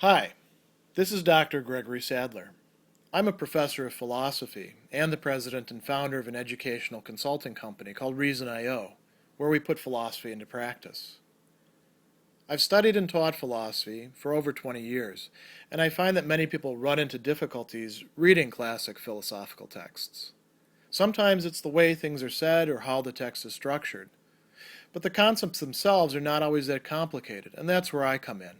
Hi, this is Dr. Gregory Sadler. I'm a professor of philosophy and the president and founder of an educational consulting company called Reason.io, where we put philosophy into practice. I've studied and taught philosophy for over 20 years, and I find that many people run into difficulties reading classic philosophical texts. Sometimes it's the way things are said or how the text is structured. But the concepts themselves are not always that complicated, and that's where I come in.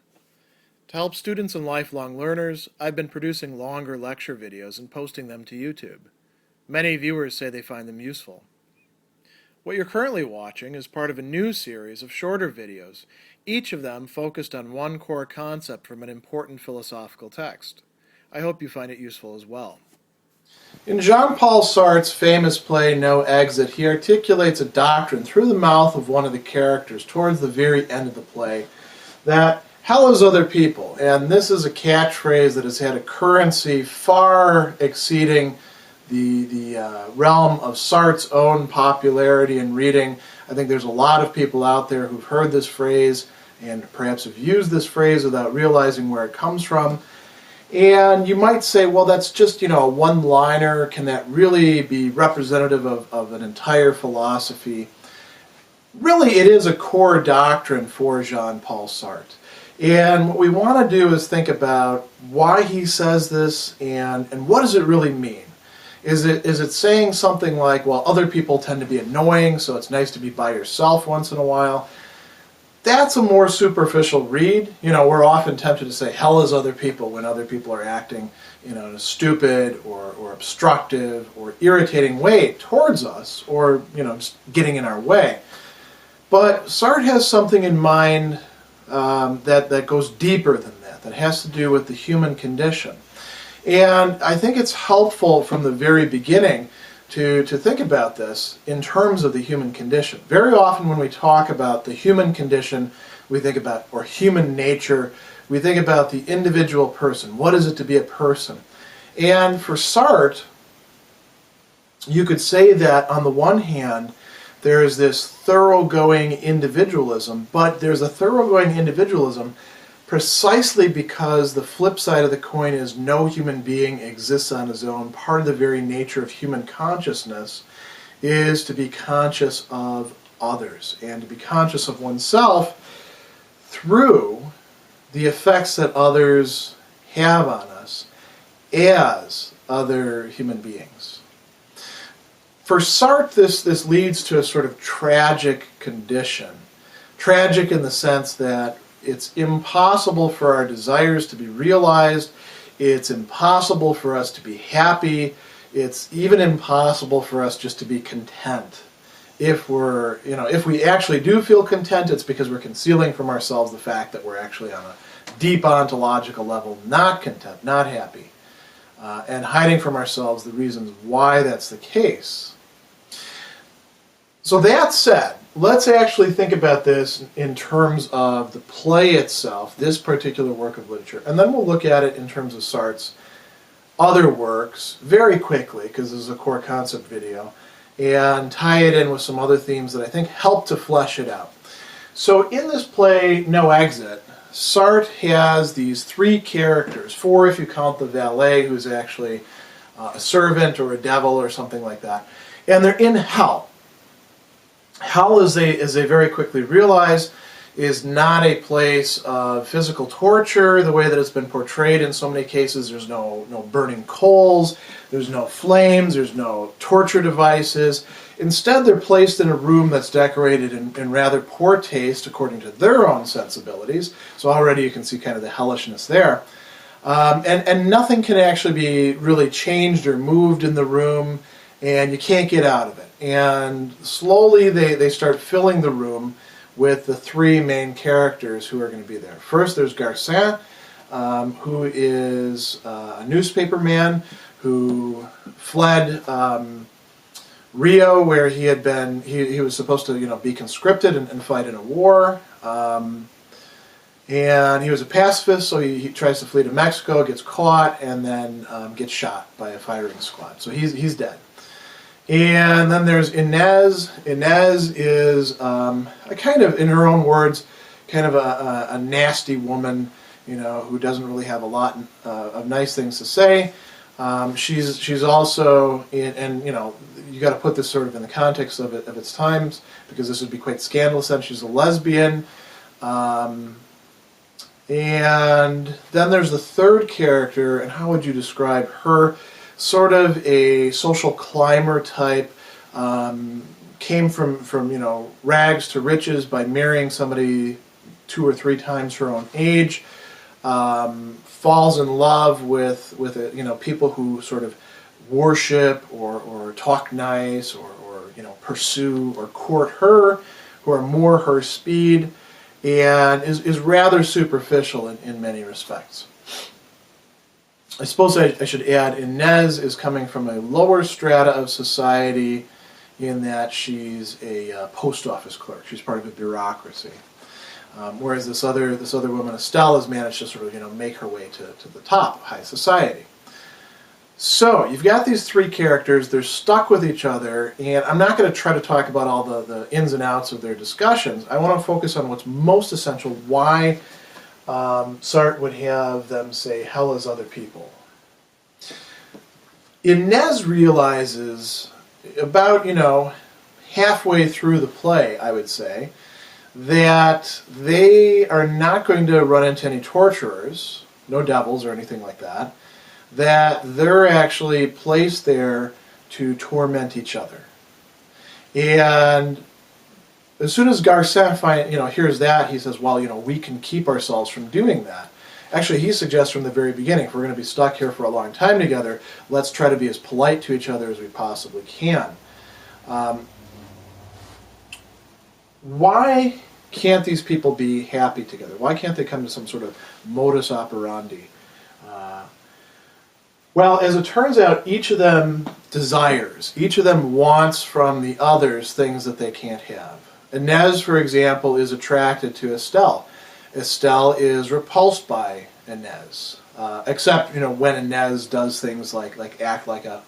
To help students and lifelong learners, I've been producing longer lecture videos and posting them to YouTube. Many viewers say they find them useful. What you're currently watching is part of a new series of shorter videos, each of them focused on one core concept from an important philosophical text. I hope you find it useful as well. In Jean-Paul Sartre's famous play No Exit, he articulates a doctrine through the mouth of one of the characters towards the very end of the play that hell is other people, and this is a catchphrase that has had a currency far exceeding the realm of Sartre's own popularity and reading. I think there's a lot of people out there who've heard this phrase and perhaps have used this phrase without realizing where it comes from. And you might say, well, that's just, a one-liner. Can that really be representative of an entire philosophy? Really, it is a core doctrine for Jean-Paul Sartre. And what we want to do is think about why he says this and what does it really mean? Is it saying something like, well, other people tend to be annoying, so it's nice to be by yourself once in a while? That's a more superficial read. We're often tempted to say hell is other people when other people are acting in a stupid or obstructive or irritating way towards us or, just getting in our way. But Sartre has something in mind that goes deeper than that has to do with the human condition. And I think it's helpful from the very beginning to think about this in terms of the human condition. Very often when we talk about the human condition, we think about, or human nature, we think about the individual person. What is it to be a person? And for Sartre, you could say that on the one hand, there is this thoroughgoing individualism, but there's a thoroughgoing individualism precisely because the flip side of the coin is no human being exists on his own. Part of the very nature of human consciousness is to be conscious of others and to be conscious of oneself through the effects that others have on us as other human beings. For Sartre, this leads to a sort of tragic condition. Tragic in the sense that it's impossible for our desires to be realized. It's impossible for us to be happy. It's even impossible for us just to be content. If we actually do feel content, it's because we're concealing from ourselves the fact that we're actually on a deep ontological level not content, not happy, and hiding from ourselves the reasons why that's the case. So that said, let's actually think about this in terms of the play itself, this particular work of literature, and then we'll look at it in terms of Sartre's other works very quickly, because this is a core concept video, and tie it in with some other themes that I think help to flesh it out. So in this play, No Exit, Sartre has these three characters, four if you count the valet, who's actually a servant or a devil or something like that, and they're in hell. Hell, as they very quickly realize, is not a place of physical torture the way that it's been portrayed in so many cases. There's no burning coals, there's no flames, there's no torture devices. Instead, they're placed in a room that's decorated in rather poor taste according to their own sensibilities. So already you can see kind of the hellishness there. And nothing can actually be really changed or moved in the room, and you can't get out of it. And slowly they start filling the room with the three main characters who are going to be there. First, there's Garcin, who is a newspaper man who fled Rio, where he had been. He was supposed to be conscripted and fight in a war. And he was a pacifist, so he tries to flee to Mexico, gets caught, and then gets shot by a firing squad. So he's dead. And then there's Inez. Inez is a kind of, in her own words, kind of a nasty woman. who doesn't really have a lot of nice things to say. She's also and you got to put this sort of in the context of its times, because this would be quite scandalous. Then she's a lesbian, and then there's the third character. And how would you describe her? Sort of a social climber type. Came from rags to riches by marrying somebody 2 or 3 times her own age. Falls in love with people who sort of worship or talk nice or pursue or court her, who are more her speed, and is rather superficial in many respects. I suppose I should add, Inez is coming from a lower strata of society, in that she's a post office clerk. She's part of a bureaucracy. Whereas this other woman, Estelle, has managed to sort of make her way to the top of high society. So you've got these 3 characters. They're stuck with each other, and I'm not going to try to talk about all the ins and outs of their discussions. I want to focus on what's most essential. Why Sartre would have them say hell is other people. Inez realizes about halfway through the play, I would say, that they are not going to run into any torturers, no devils or anything like that, that they're actually placed there to torment each other. And as soon as Garcin hears that, he says, well, we can keep ourselves from doing that. Actually, he suggests from the very beginning, if we're going to be stuck here for a long time together, let's try to be as polite to each other as we possibly can. Why can't these people be happy together? Why can't they come to some sort of modus operandi? Well, as it turns out, each of them desires, each of them wants from the others things that they can't have. Inez, for example, is attracted to Estelle. Estelle is repulsed by Inez, except when Inez does things like act like a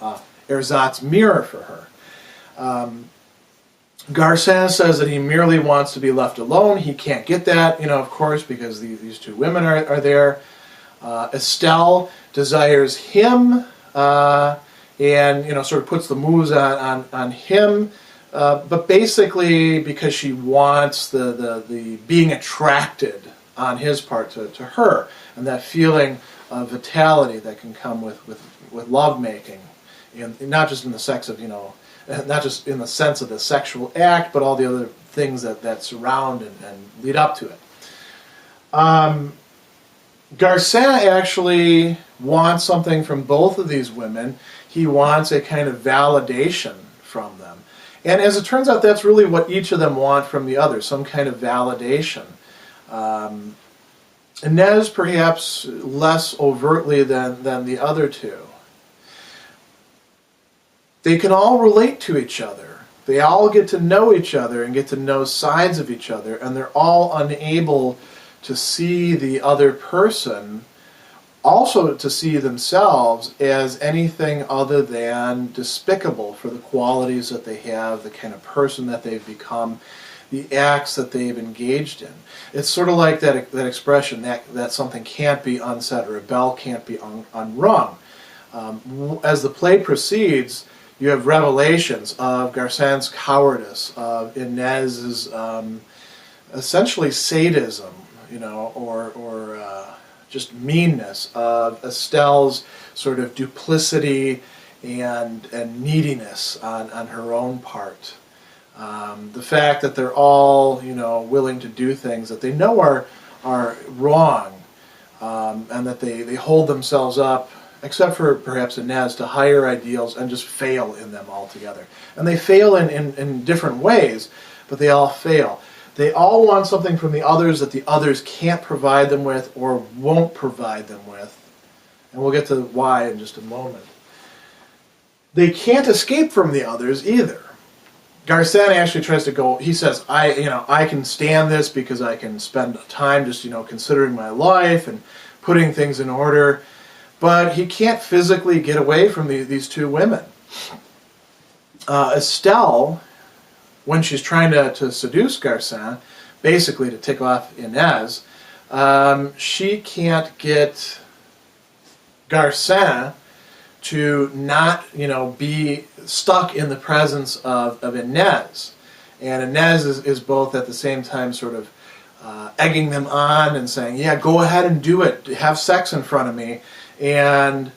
ersatz mirror for her. Garcin says that he merely wants to be left alone. He can't get that, of course, because these 2 women are there. Estelle desires him, and sort of puts the moves on him. But basically, because she wants the being attracted on his part to her, and that feeling of vitality that can come with lovemaking, and not just in the sex of not just in the sense of the sexual act, but all the other things that surround and lead up to it. Garcin actually wants something from both of these women. He wants a kind of validation from them. And as it turns out, that's really what each of them want from the other, some kind of validation. Inez perhaps less overtly than the other 2. They can all relate to each other. They all get to know each other and get to know sides of each other, and they're all unable to see the other person, also to see themselves as anything other than despicable for the qualities that they have, the kind of person that they've become, the acts that they've engaged in. It's sort of like that expression that something can't be unsaid or a bell can't be unrung. As the play proceeds, you have revelations of Garcin's cowardice, of Inez's essentially sadism, or just meanness, of Estelle's sort of duplicity and neediness on her own part. The fact that they're all, willing to do things that they know are wrong, and that they hold themselves up, except for perhaps Inez, to higher ideals and just fail in them altogether. And they fail in different ways, but they all fail. They all want something from the others that the others can't provide them with or won't provide them with. And we'll get to why in just a moment. They can't escape from the others either. Garcin actually tries to go, he says, I can stand this because I can spend time just, considering my life and putting things in order. But he can't physically get away from these 2 women. Estelle, when she's trying to seduce Garcin, basically to tick off Inez, She can't get Garcin to not, be stuck in the presence of Inez. And Inez is both at the same time sort of egging them on and saying, yeah, go ahead and do it, have sex in front of me, and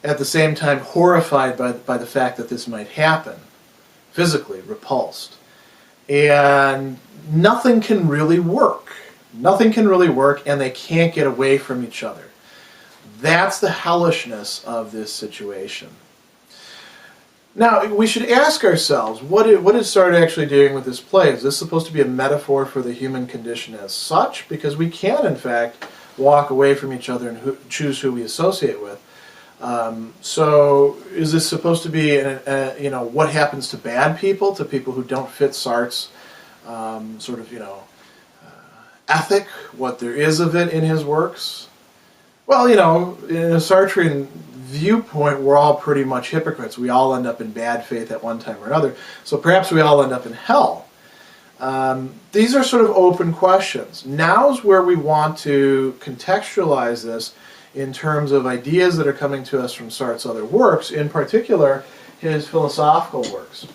at the same time horrified by the fact that this might happen, physically repulsed. And nothing can really work. Nothing can really work, and they can't get away from each other. That's the hellishness of this situation. Now, we should ask ourselves, what is Sartre actually doing with this play? Is this supposed to be a metaphor for the human condition as such? Because we can, in fact, walk away from each other and choose who we associate with. So is this supposed to be, what happens to bad people, to people who don't fit Sartre's ethic, what there is of it in his works? Well, in a Sartrean viewpoint, we're all pretty much hypocrites. We all end up in bad faith at one time or another. So perhaps we all end up in hell. These are sort of open questions. Now's where we want to contextualize this in terms of ideas that are coming to us from Sartre's other works, in particular his philosophical works.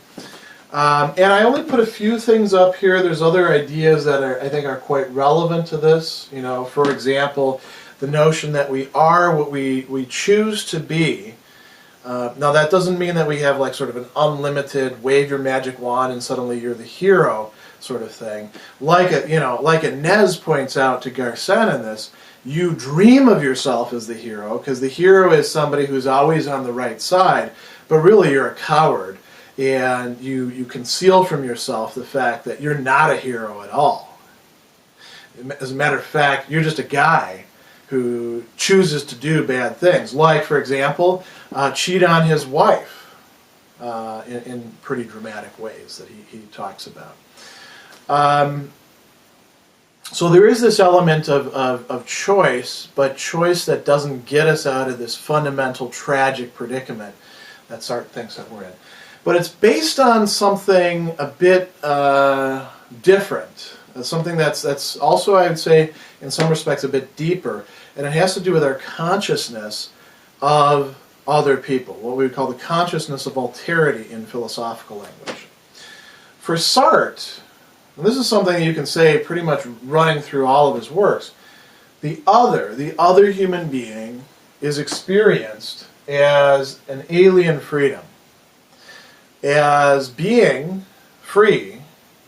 And I only put a few things up here. There's other ideas that I think are quite relevant to this. For example, the notion that we are what we choose to be. Now that doesn't mean that we have like sort of an unlimited wave your magic wand and suddenly you're the hero sort of thing. Like Inez points out to Garcin in this, you dream of yourself as the hero, because the hero is somebody who's always on the right side, but really you're a coward, and you conceal from yourself the fact that you're not a hero at all. As a matter of fact, you're just a guy who chooses to do bad things, like, for example, cheat on his wife in pretty dramatic ways that he talks about. So there is this element of choice, but choice that doesn't get us out of this fundamental tragic predicament that Sartre thinks that we're in. But it's based on something a bit different, something that's also, I would say, in some respects a bit deeper, and it has to do with our consciousness of other people, what we would call the consciousness of alterity in philosophical language. For Sartre, and this is something you can say pretty much running through all of his works, the other human being is experienced as an alien freedom, as being free,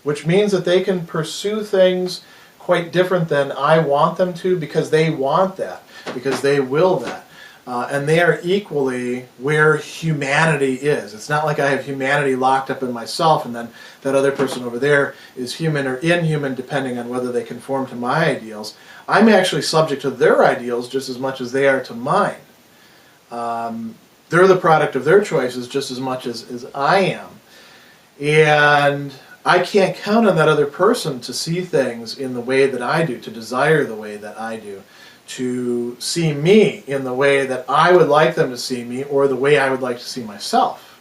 which means that they can pursue things quite different than I want them to, because they want that, because they will that. And they are equally where humanity is. It's not like I have humanity locked up in myself and then that other person over there is human or inhuman depending on whether they conform to my ideals. I'm actually subject to their ideals just as much as they are to mine. They're the product of their choices just as much as I am. And I can't count on that other person to see things in the way that I do, to desire the way that I do, to see me in the way that I would like them to see me, or the way I would like to see myself.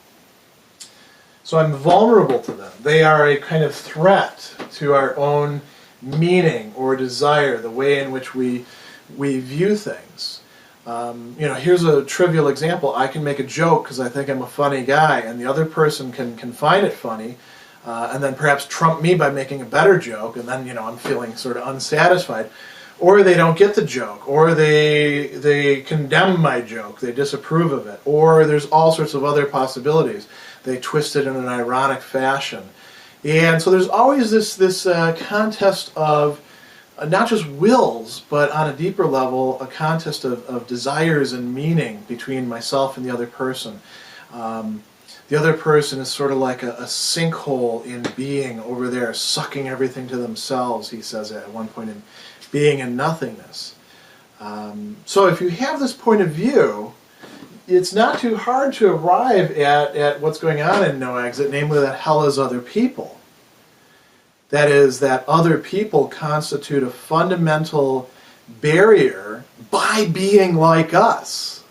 So I'm vulnerable to them. They are a kind of threat to our own meaning or desire, the way in which we view things. Here's a trivial example. I can make a joke because I think I'm a funny guy, and the other person can find it funny, and then perhaps trump me by making a better joke, and then I'm feeling sort of unsatisfied. Or they don't get the joke, or they condemn my joke, they disapprove of it, or there's all sorts of other possibilities. They twist it in an ironic fashion. And so there's always this contest of not just wills, but on a deeper level, a contest of desires and meaning between myself and the other person. The other person is sort of like a sinkhole in being over there, sucking everything to themselves, he says at one point in Being and Nothingness. So if you have this point of view, it's not too hard to arrive at what's going on in No Exit, namely that hell is other people. That is, that other people constitute a fundamental barrier by being like us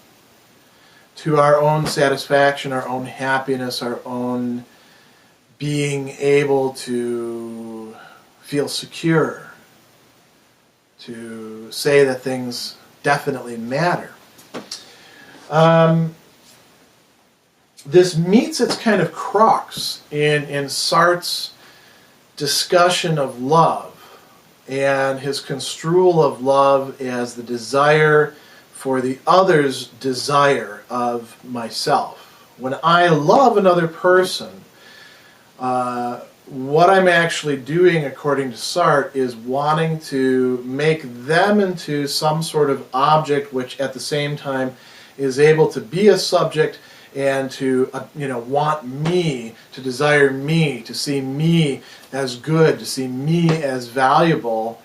to our own satisfaction, our own happiness, our own being able to feel secure. to say that things definitely matter. This meets its kind of crux in Sartre's discussion of love and his construal of love as the desire for the other's desire of myself. When I love another person, what I'm actually doing, according to Sartre, is wanting to make them into some sort of object which at the same time is able to be a subject and to want me, to desire me, to see me as good, to see me as valuable,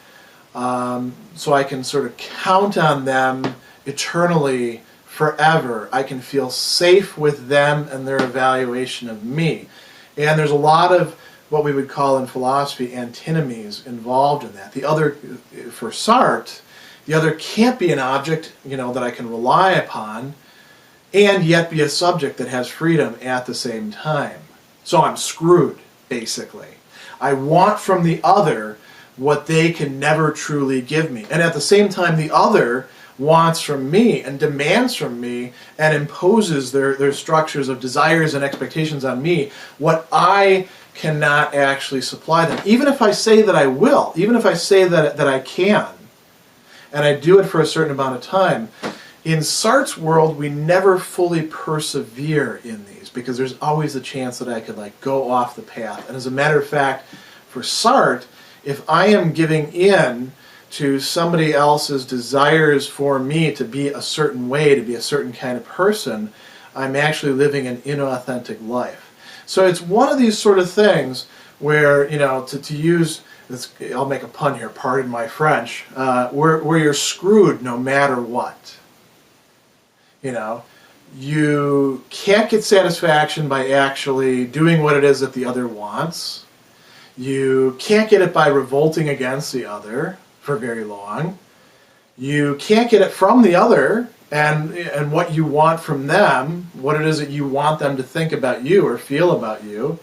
so I can sort of count on them eternally, forever. I can feel safe with them and their evaluation of me. And there's a lot of what we would call in philosophy antinomies involved in that. The other, for Sartre, the other can't be an object, that I can rely upon, and yet be a subject that has freedom at the same time. So I'm screwed, basically. I want from the other what they can never truly give me. And at the same time, the other wants from me and demands from me and imposes their structures of desires and expectations on me, what I cannot actually supply them. Even if I say that I will, even if I say that I can, and I do it for a certain amount of time, in Sartre's world, we never fully persevere in these because there's always the chance that I could go off the path. And as a matter of fact, for Sartre, if I am giving in to somebody else's desires for me to be a certain way, to be a certain kind of person, I'm actually living an inauthentic life. So it's one of these sort of things where, to use, I'll make a pun here, pardon my French, where you're screwed no matter what. You can't get satisfaction by actually doing what it is that the other wants. You can't get it by revolting against the other for very long. You can't get it from the other and what you want from them, what it is that you want them to think about you or feel about you.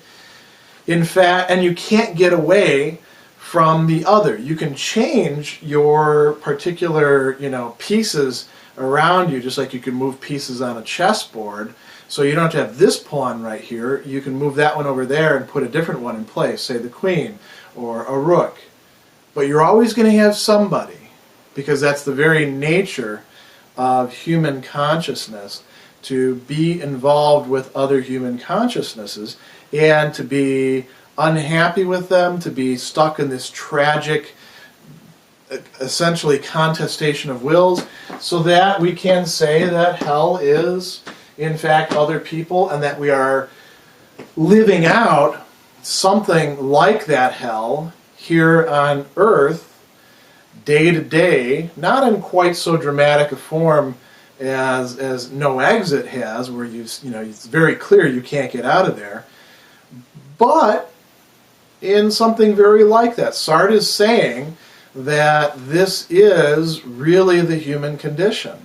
In fact, and you can't get away from the other. You can change your particular, pieces around you, just like you can move pieces on a chessboard. So you don't have to have this pawn right here. You can move that one over there and put a different one in place, say the queen or a rook. But you're always going to have somebody, because that's the very nature of human consciousness, to be involved with other human consciousnesses and to be unhappy with them, to be stuck in this tragic, essentially contestation of wills, so that we can say that hell is in fact other people, and that we are living out something like that hell here on earth day to day, not in quite so dramatic a form as No Exit has, where it's very clear you can't get out of there, but in something very like that. Sartre is saying that this is really the human condition.